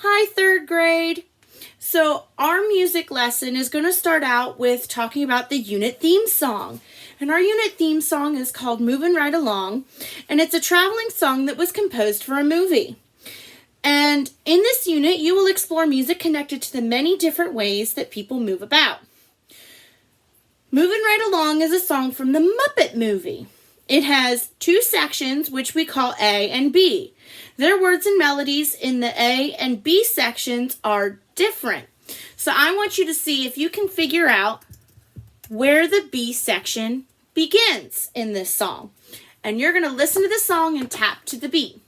Hi, third grade. So our music lesson is going to start out with talking about the unit theme song. And our unit theme song is called Moving Right Along, and it's a traveling song that was composed for a movie. And in this unit, you will explore music connected to the many different ways that people move about. Moving Right Along is a song from the Muppet movie. It has two sections, which we call A and B. Their words and melodies in the A and B sections are different. So I want you to see if you can figure out where the B section begins in this song. And you're going to listen to the song and tap to the beat.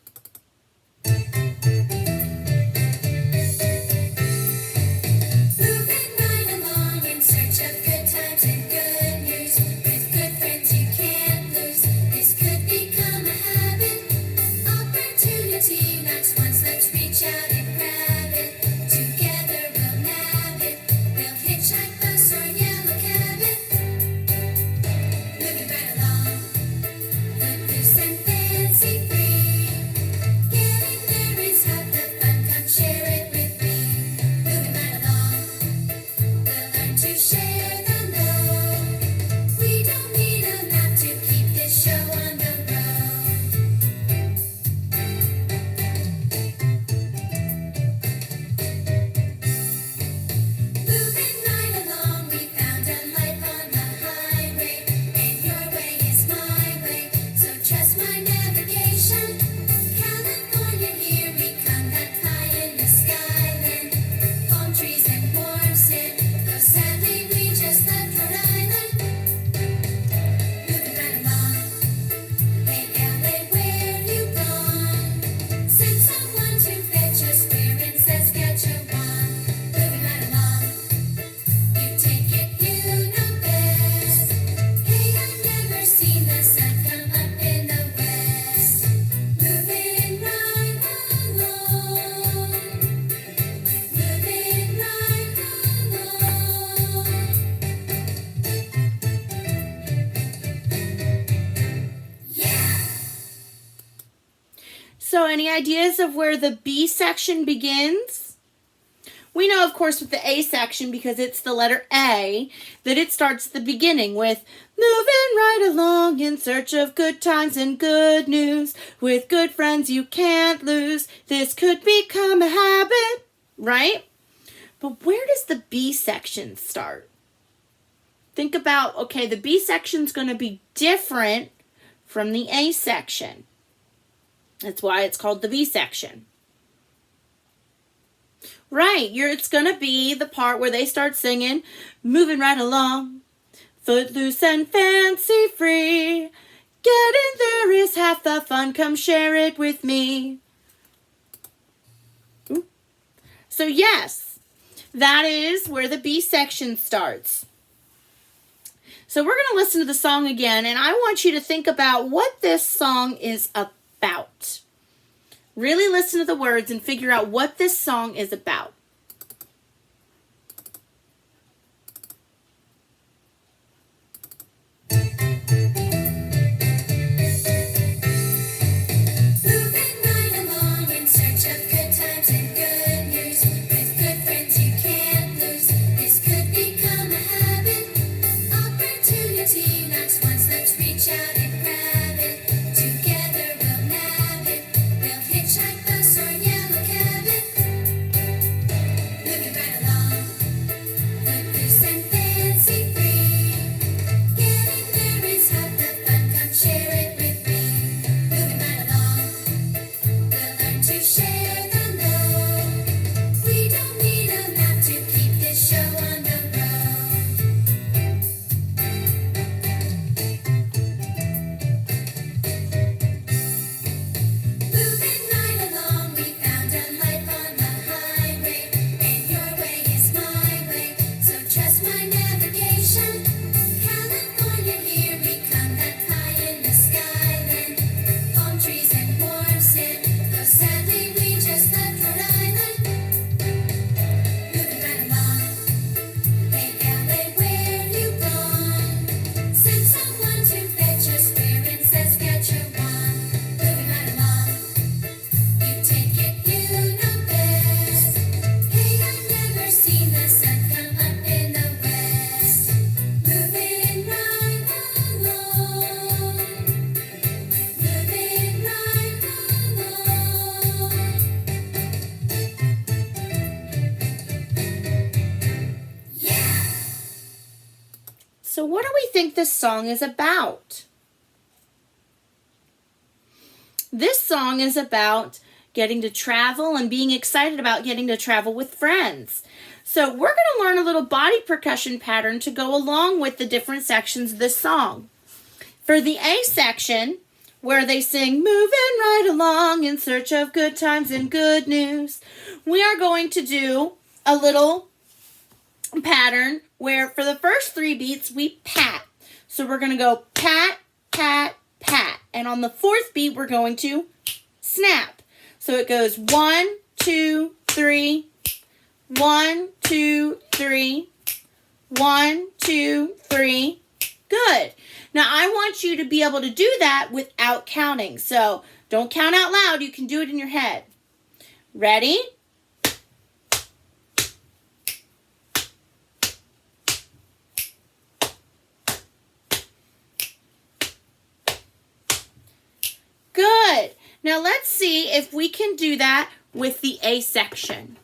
So any ideas of where the B section begins? We know, of course, with the A section, because it's the letter A, that it starts at the beginning with moving right along in search of good times and good news. With good friends you can't lose. This could become a habit, right? But where does the B section start? Think about, okay, the B section's going to be different from the A section. That's why it's called the B section. Right, it's going to be the part where they start singing, moving right along, footloose and fancy free. Getting there is half the fun, come share it with me. So yes, that is where the B section starts. So we're going to listen to the song again, and I want you to think about what this song is about. Really listen to the words and figure out what this song is about. So what do we think this song is about? This song is about getting to travel and being excited about getting to travel with friends. So we're going to learn a little body percussion pattern to go along with the different sections of this song. For the A section, where they sing, moving right along in search of good times and good news, we are going to do a little pattern where for the first 3 beats we pat. So we're going to go pat, pat, pat. And on the 4th beat, we're going to snap. So it goes 1, 2, 3, 1, 2, 3, 1, 2, 3. Good. Now I want you to be able to do that without counting. So don't count out loud. You can do it in your head. Ready? Good. Now let's see if we can do that with the A section.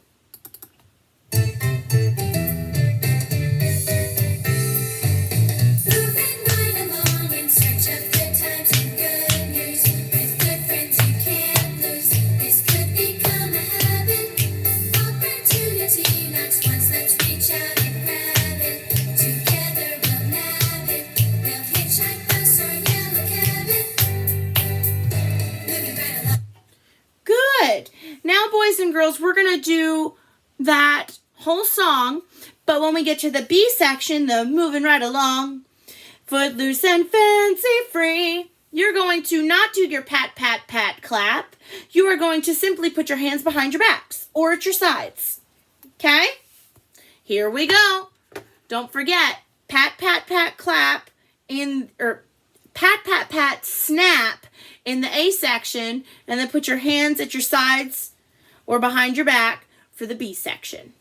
Now, boys and girls, we're going to do that whole song, but when we get to the B section, the moving right along, footloose and fancy free, you're going to not do your pat, pat, pat, clap. You are going to simply put your hands behind your backs or at your sides. Okay? Here we go. Don't forget, pat, pat, pat, clap, pat, pat, pat, snap in the A section, and then put your hands at your sides or behind your back for the B section.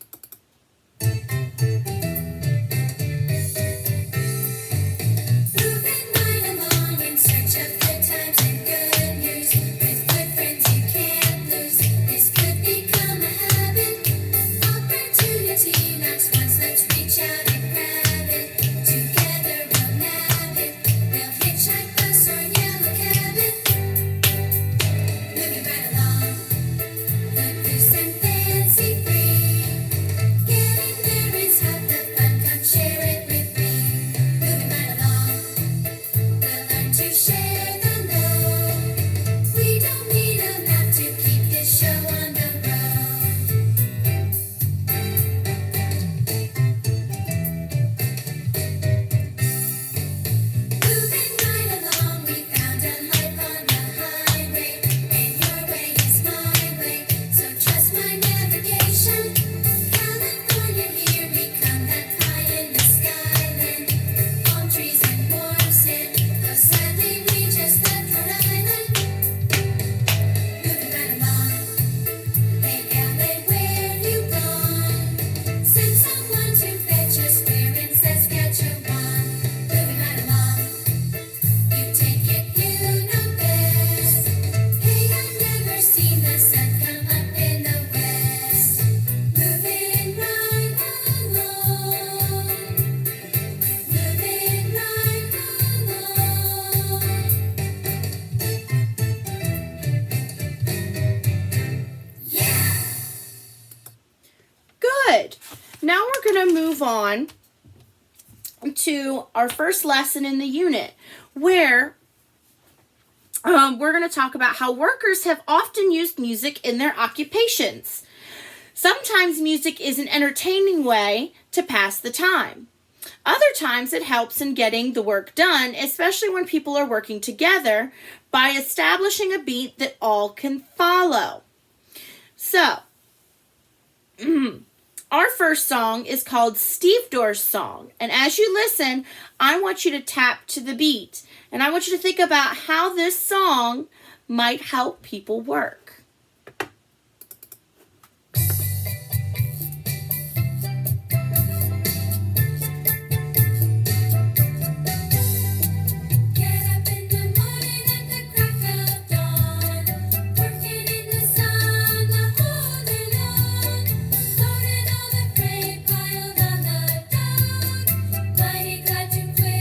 Now we're going to move on to our first lesson in the unit, where we're going to talk about how workers have often used music in their occupations. Sometimes music is an entertaining way to pass the time. Other times it helps in getting the work done, especially when people are working together, by establishing a beat that all can follow. So, our first song is called Stevedore's Song. And as you listen, I want you to tap to the beat. And I want you to think about how this song might help people work. Got to quit.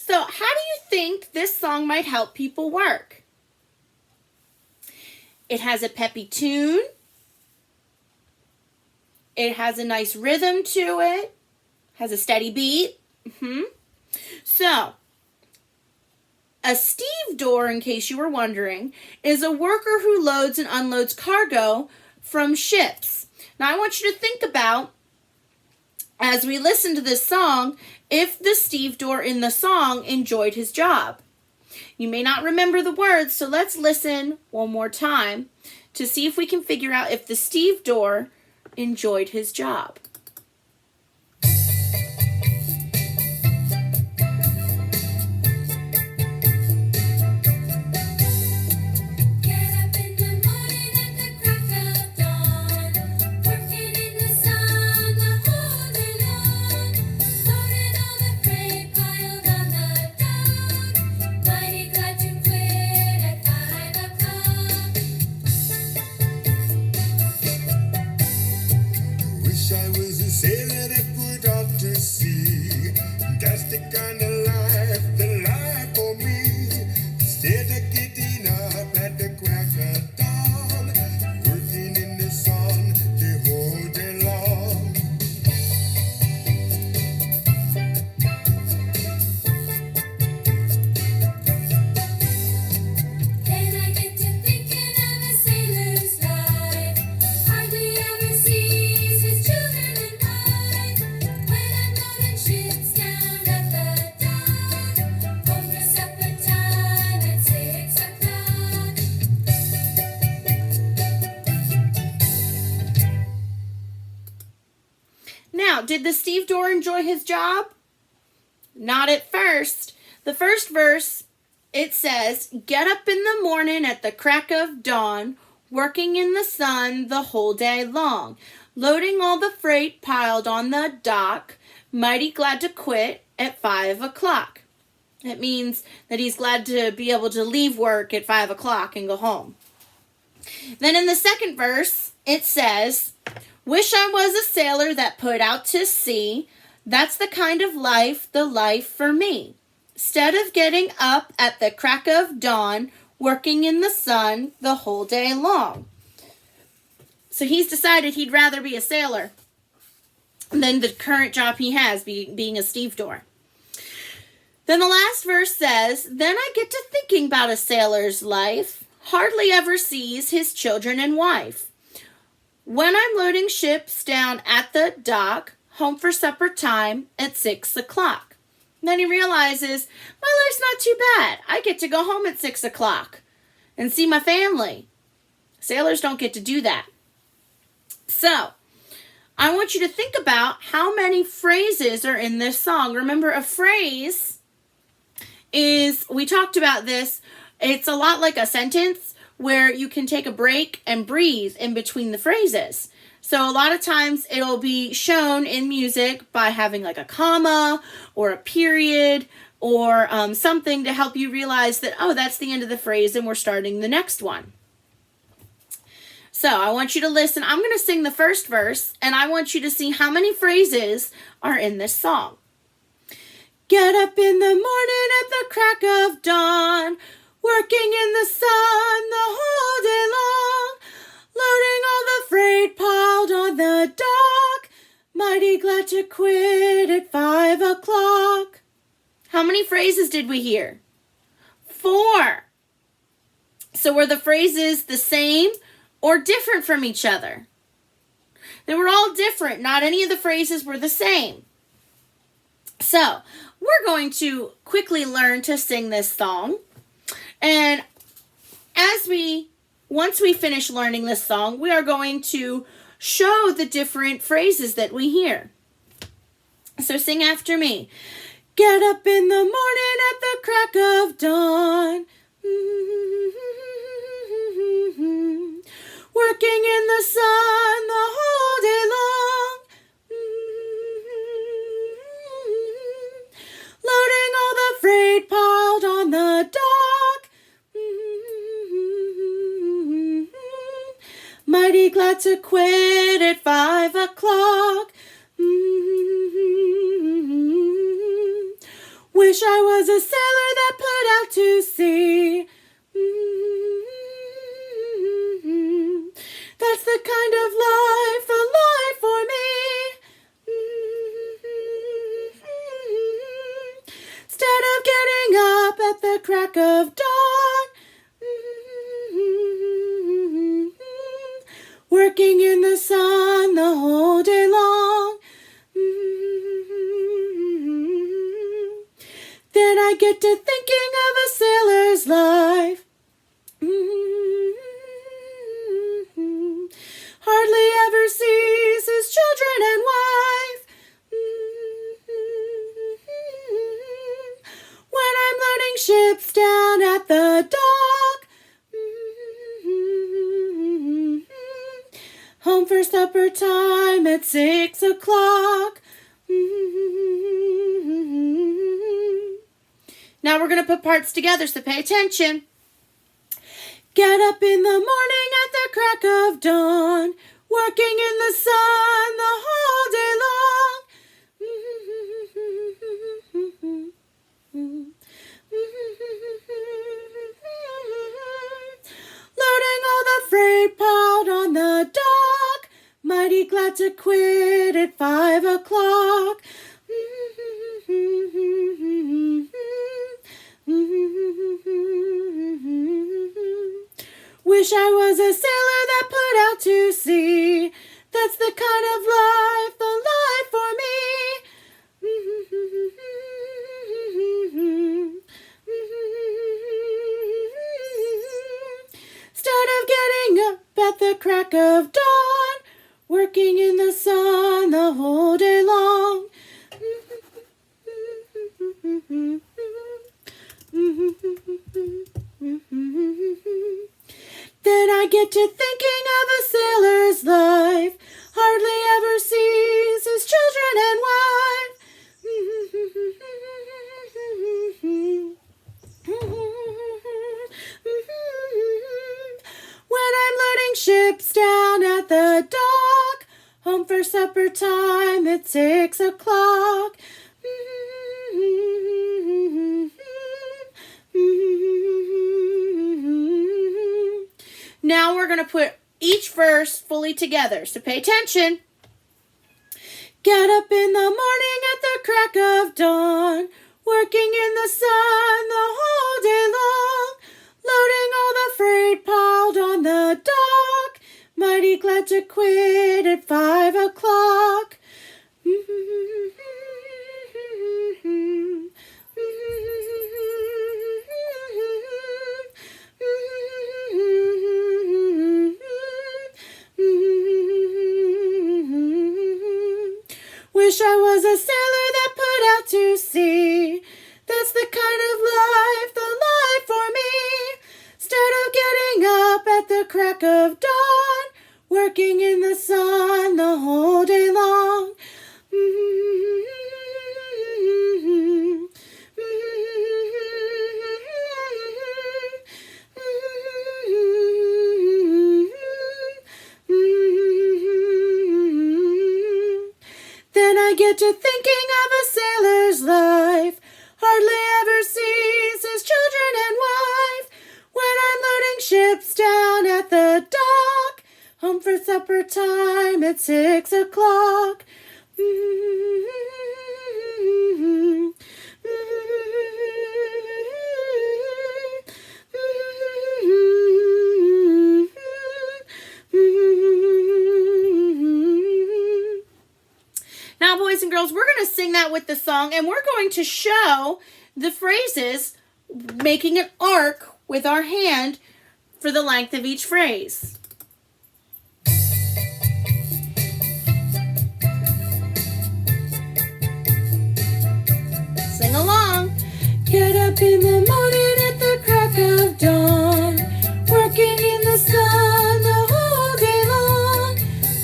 So, how do you think this song might help people work? It has a peppy tune. It has a nice rhythm to it. Has a steady beat. So, a stevedore, in case you were wondering, is a worker who loads and unloads cargo from ships. Now, I want you to think about, as we listen to this song, if the stevedore in the song enjoyed his job. You may not remember the words, so let's listen one more time to see if we can figure out if the stevedore enjoyed his job. Now, did the stevedore enjoy his job? Not at first. The first verse, it says, "Get up in the morning at the crack of dawn, working in the sun the whole day long, loading all the freight piled on the dock, mighty glad to quit at 5 o'clock. It means that he's glad to be able to leave work at 5 o'clock and go home. Then in the second verse, it says, "Wish I was a sailor that put out to sea. That's the kind of life, the life for me. Instead of getting up at the crack of dawn, working in the sun the whole day long." So he's decided he'd rather be a sailor than the current job he has, being a stevedore. Then the last verse says, "Then I get to thinking about a sailor's life. Hardly ever sees his children and wife. When I'm loading ships down at the dock, home for supper time at 6 o'clock. Then he realizes, my life's not too bad. I get to go home at 6 o'clock and see my family. Sailors don't get to do that. So, I want you to think about how many phrases are in this song. Remember, a phrase is, we talked about this, it's a lot like a sentence where you can take a break and breathe in between the phrases. So a lot of times it'll be shown in music by having like a comma or a period or something to help you realize that, oh, that's the end of the phrase and we're starting the next one. So I want you to listen. I'm going to sing the first verse and I want you to see how many phrases are in this song. Get up in the morning at the crack of dawn, working in the sun the whole day long, loading all the freight piled on the dock, mighty glad to quit at 5 o'clock. How many phrases did we hear? 4. So were the phrases the same or different from each other? They were all different. Not any of the phrases were the same. So we're going to quickly learn to sing this song. And once we finish learning this song, we are going to show the different phrases that we hear. So sing after me. Get up in the morning at the crack of dawn. Working in the sun the whole day long. Loading all the freight piled on the dock. Mighty glad to quit at 5 o'clock. Wish I was a sailor that put out to sea. That's the kind of life, the life for me. Instead of getting up at the crack of dawn, working in the sun the whole day long, then I get to thinking of a sailor's life. Hardly ever sees his children and wife. When I'm loading ships down at the dock, home for supper time at 6 o'clock. Now we're going to put parts together, so pay attention. Get up in the morning at the crack of dawn, working in the sun the whole day long. Loading all the freight piled on the dock, mighty glad to quit at 5 o'clock. Wish I was a sailor that put out to sea. That's the kind of life, the life for me. Instead of getting up at the crack of dawn, working in the sun the whole day long. Then I get to thinking of a sailor's life, hardly ever sees his children and wife. When I'm loading ships down at the dock, home for supper time at 6 o'clock. Now we're going to put each verse fully together, so pay attention. Get up in the morning at the crack of dawn, working in the sun the whole day long, loading all the freight piled on the dock, mighty glad to quit at 5 o'clock. Wish I was a sailor that put out to sea. That's the kind of life, the life for me. Instead of getting up at the crack of dawn, working in the sun the whole day long. Then I get to thinking of a sailor's life, hardly ever sees his children and wife. When I'm loading ships down at the dock, home for supper time at 6 o'clock. Now, boys and girls, we're going to sing that with the song, and we're going to show the phrases, making an arc with our hand for the length of each phrase. Sing along. Get up in the morning at the crack of dawn, working in the sun the whole day long,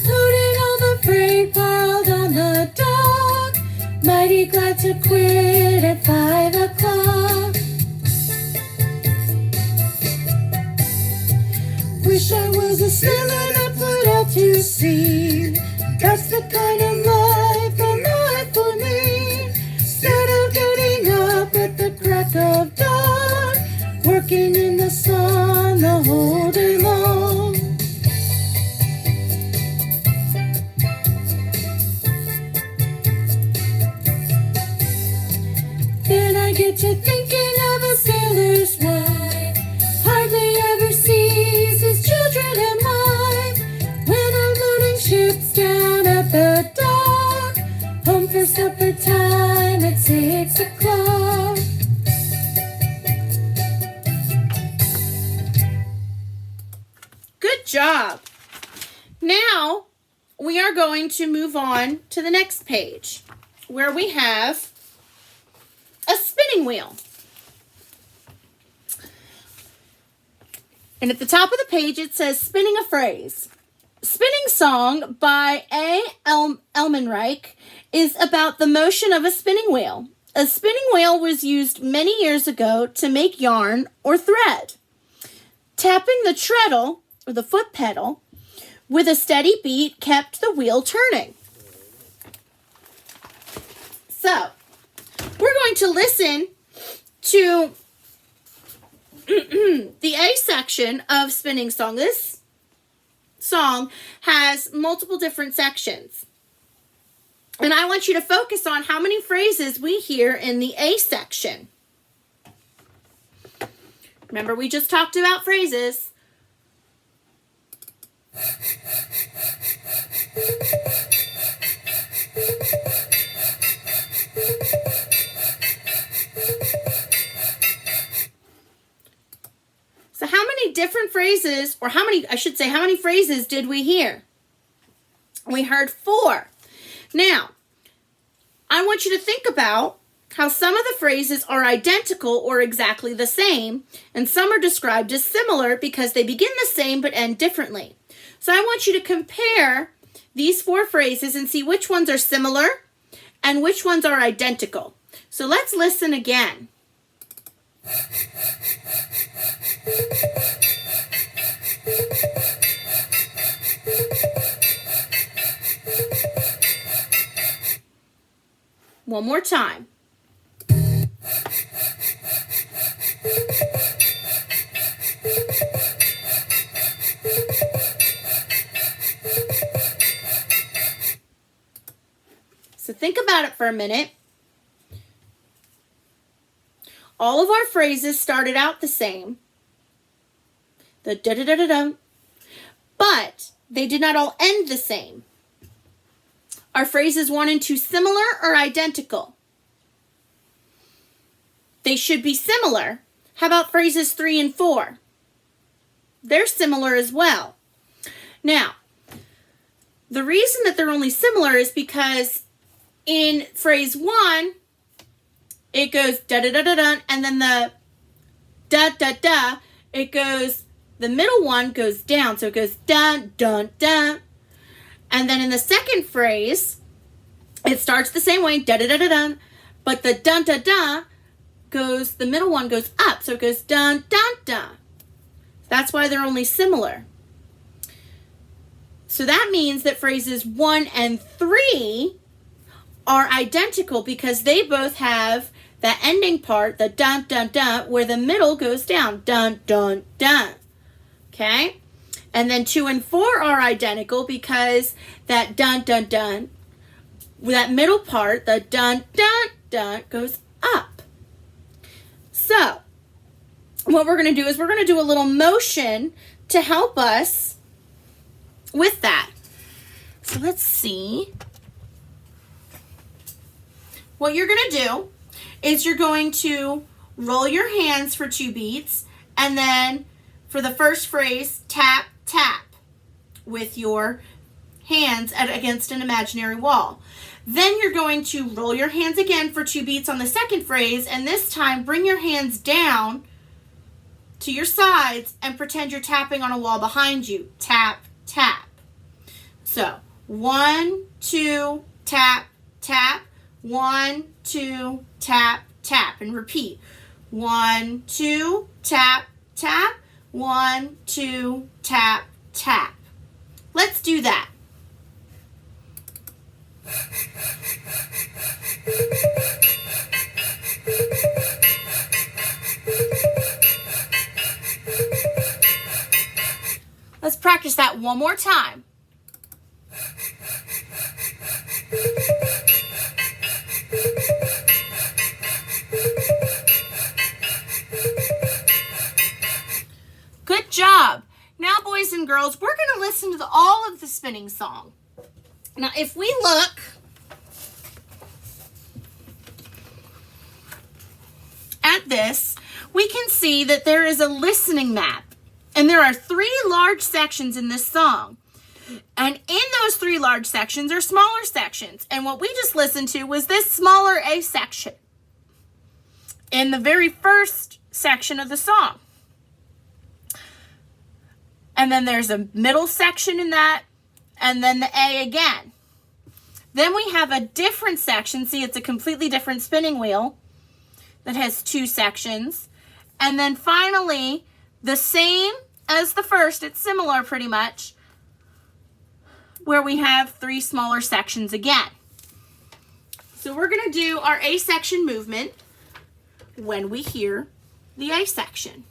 loading all the freight piled on the dock, mighty glad to quit at 5 o'clock. Wish I was a sailor that put out to sea. That's the kind of life for me. Instead of getting up at the crack working in the sun the whole day long. Then I get to thinking of a sailor's wife, hardly ever sees his children in mind. When I'm loading ships down at the dock, home for supper time at 6 o'clock. Good job. Now we are going to move on to the next page where we have a spinning wheel. And at the top of the page it says spinning a phrase. Spinning Song by A. Elmenreich is about the motion of a spinning wheel. A spinning wheel was used many years ago to make yarn or thread. Tapping the treadle, or the foot pedal, with a steady beat kept the wheel turning. So, we're going to listen to the A section of Spinning Song. This song has multiple different sections. And I want you to focus on how many phrases we hear in the A section. Remember, we just talked about phrases. So how many different phrases, or how many phrases did we hear? We heard 4. Now, I want you to think about how some of the phrases are identical or exactly the same, and some are described as similar because they begin the same but end differently. So I want you to compare these 4 phrases and see which ones are similar and which ones are identical. So let's listen again. One more time. So think about it for a minute. All of our phrases started out the same. The da-da-da-da-dum. But they did not all end the same. Are phrases 1 and 2 similar or identical? They should be similar. How about phrases 3 and 4? They're similar as well. Now, the reason that they're only similar is because in phrase 1, it goes da-da-da-da-da, and then the da-da-da, it goes, the middle one goes down, so it goes dun-dun-dun. And then in the second phrase, it starts the same way, da-da-da-da-dun, but the dun-da-da goes, the middle one goes up, so it goes dun-dun-dun. That's why they're only similar. So that means that phrases 1 and 3 are identical because they both have that ending part, the dun-dun-dun, where the middle goes down, dun-dun-dun. Okay? And then 2 and 4 are identical because that dun-dun-dun, that middle part, the dun-dun-dun, goes up. So, what we're going to do is we're going to do a little motion to help us with that. So let's see. What you're going to do is you're going to roll your hands for 2 beats, and then for the first phrase, tap, tap with your hands against an imaginary wall. Then you're going to roll your hands again for 2 beats on the second phrase, and this time bring your hands down to your sides and pretend you're tapping on a wall behind you. Tap, tap. So, 1, 2, tap, tap. 1, 2, tap, tap. And repeat. 1, 2, tap, tap. 1, 2, tap, tap. Let's do that. practice that one more time. Good job. Now, boys and girls, we're going to listen to all of the spinning song. Now, if we look at this, we can see that there is a listening map. And there are 3 large sections in this song. And in those 3 large sections are smaller sections. And what we just listened to was this smaller A section in the very first section of the song. And then there's a middle section in that, and then the A again. Then we have a different section. See, it's a completely different spinning wheel that has 2 sections. And then finally, the same as the first, it's similar pretty much, where we have 3 smaller sections again. So we're going to do our A section movement when we hear the A section.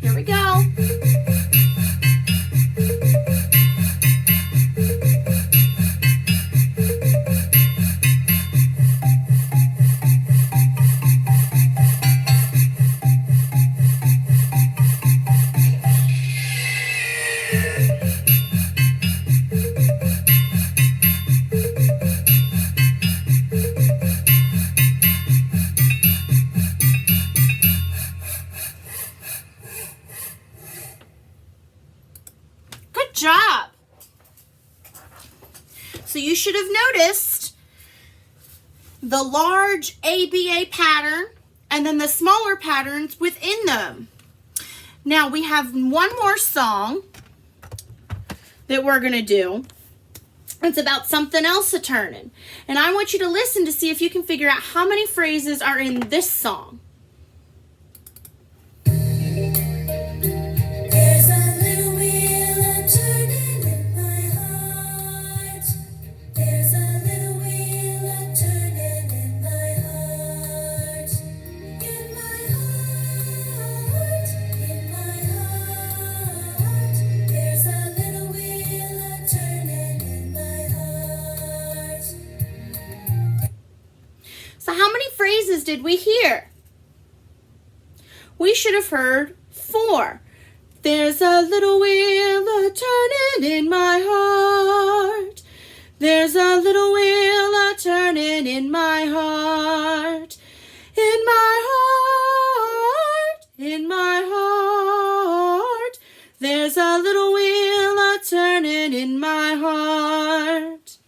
Here we go. Good job. So you should have noticed the large ABA pattern and then the smaller patterns within them. Now we have one more song that we're going to do. It's about something else a-turning. And I want you to listen to see if you can figure out how many phrases are in this song. So how many phrases did we hear? We should have heard 4. There's a little wheel a-turning in my heart. There's a little wheel a-turning in my heart. In my heart, in my heart. There's a little wheel a-turning in my heart.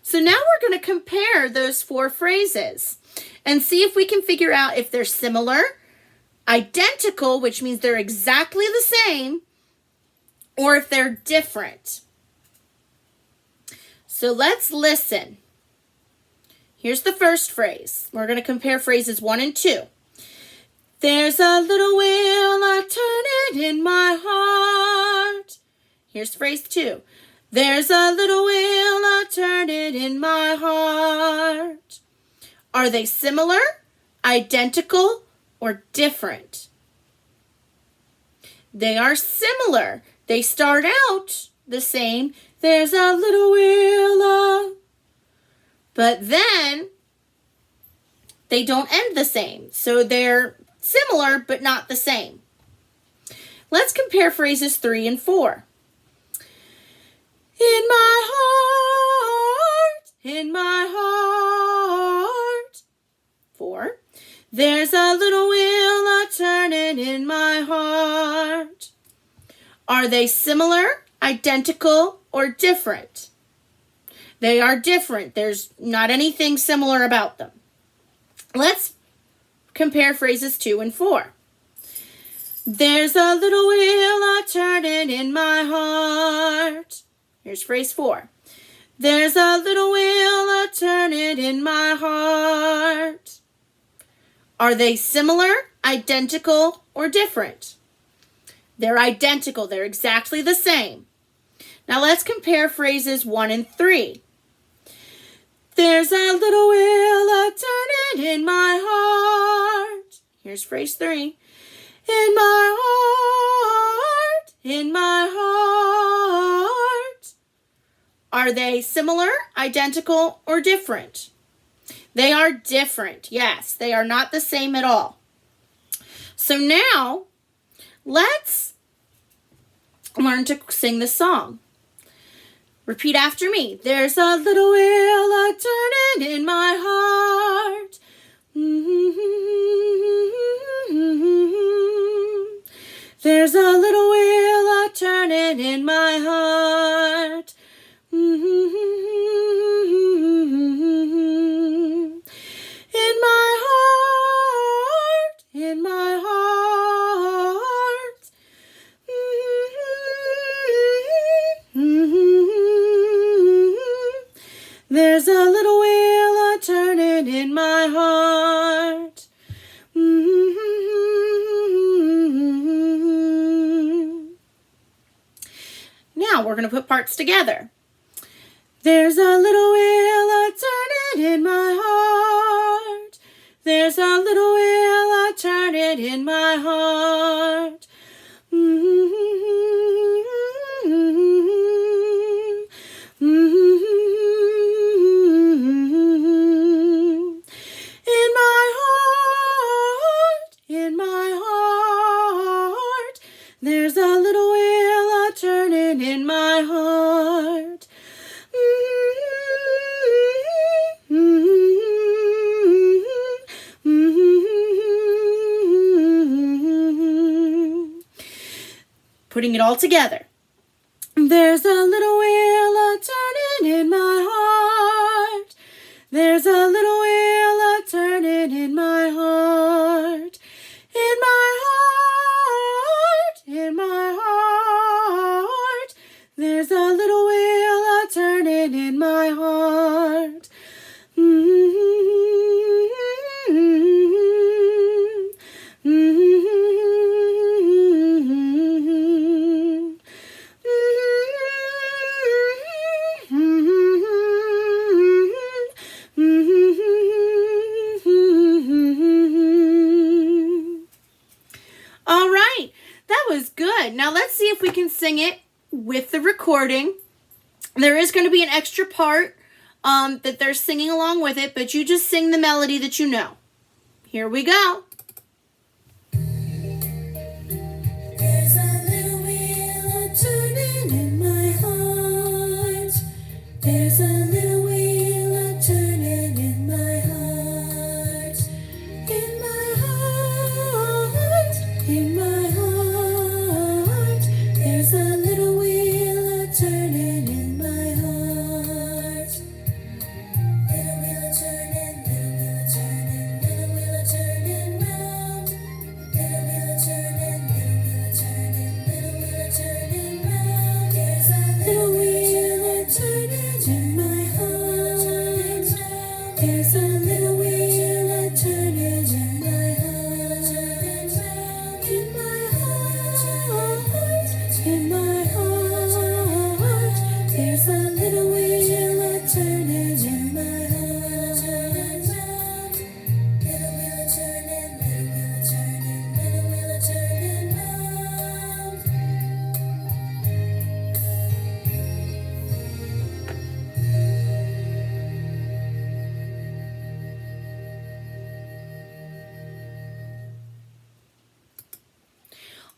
So now we're going to compare those 4 phrases and see if we can figure out if they're similar, identical, which means they're exactly the same, or if they're different. So let's listen. Here's the first phrase. We're going to compare phrases 1 and 2. There's a little wheel a-turning in my heart. Here's phrase 2. There's a little wheel a-turning in my heart. Are they similar, identical, or different? They are similar. They start out the same. There's a little wheel but then they don't end the same. So they're similar, but not the same. Let's compare phrases 3 and 4. In my heart, in my heart. 4. There's a little wheel a-turning in my heart. Are they similar, identical, or different? They are different. There's not anything similar about them. Let's compare phrases 2 and 4. There's a little wheel a-turning in my heart. Here's phrase 4. There's a little wheel a-turning in my heart. Are they similar, identical, or different? They're identical. They're exactly the same. Now let's compare phrases 1 and 3. There's a little wheel a-turning in my heart. Here's phrase 3. In my heart, in my heart. Are they similar, identical, or different? They are different. Yes, they are not the same at all. So now, let's learn to sing the song. Repeat after me. There's a little wheel a-turning in my heart. There's a little wheel a-turning in my heart. In my heart, in my heart. There's a little wheel a-turning in my heart. Now we're going to put parts together. There's a little wheel a-turning in my heart. There's a little wheel a-turning in my heart. In my heart, there's a little wheel a-turning in my heart. Putting it all together. There's a little wheel a-turning in my heart. There's a little wheel a-turning in my heart. In my heart, in my heart. There's a little wheel a-turning in my heart. All right, that was good. Now let's see if we can sing it with the recording. There is going to be an extra part that they're singing along with it, but you just sing the melody that you know. Here we go. There's a little wheel a-turning in my heart. There's a little wheel a-turning in my heart. In my heart, in my heart. There's a little wheel a-turning in my heart. Little wheel a-turning, little wheel a-turning, little wheel a-turning.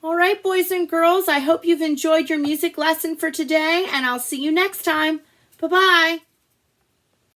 All right, boys and girls, I hope you've enjoyed your music lesson for today, and I'll see you next time. Bye-bye.